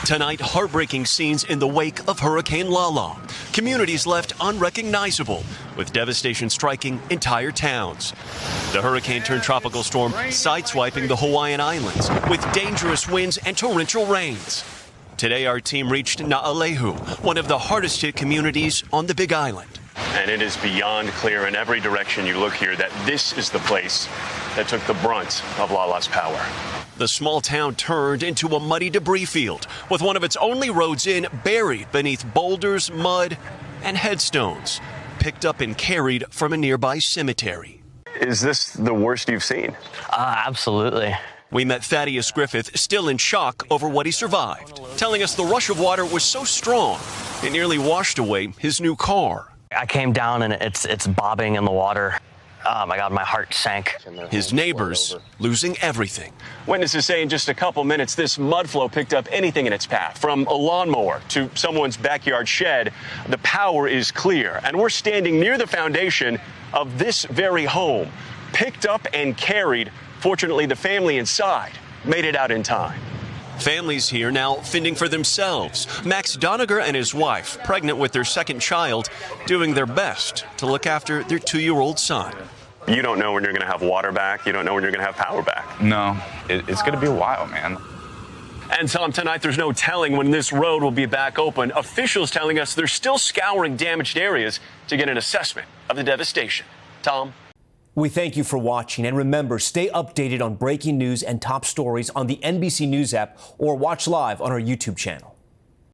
Tonight, heartbreaking scenes in the wake of Hurricane Lala. Communities left unrecognizable, with devastation striking entire towns. The hurricane turned tropical storm sideswiping the Hawaiian Islands with dangerous winds and torrential rains. Today, our team reached Na-alehu, one of the hardest hit communities on the Big Island. And it is beyond clear in every direction you look here that this is the place that took the brunt of Lala's power. The small town turned into a muddy debris field, with one of its only roads in buried beneath boulders, mud, and headstones, picked up and carried from a nearby cemetery. Is this the worst you've seen? Absolutely. We met Thaddeus Griffith, still in shock over what he survived, telling us the rush of water was so strong it nearly washed away his new car. I came down and it's bobbing in the water. Oh my God, my heart sank. His neighbors losing everything. Witnesses say in just a couple minutes, this mud flow picked up anything in its path, from a lawnmower to someone's backyard shed. The power is clear, and we're standing near the foundation of this very home, picked up and carried. Fortunately, the family inside made it out in time. Families here now fending for themselves. Max Doniger and his wife, pregnant with their second child, doing their best to look after their 2-year-old son. You don't know when you're going to have water back. You don't know when you're going to have power back. No, it's going to be a while, man. And Tom, tonight there's no telling when this road will be back open. Officials telling us they're still scouring damaged areas to get an assessment of the devastation. Tom? We thank you for watching, and remember, stay updated on breaking news and top stories on the NBC News app or watch live on our YouTube channel.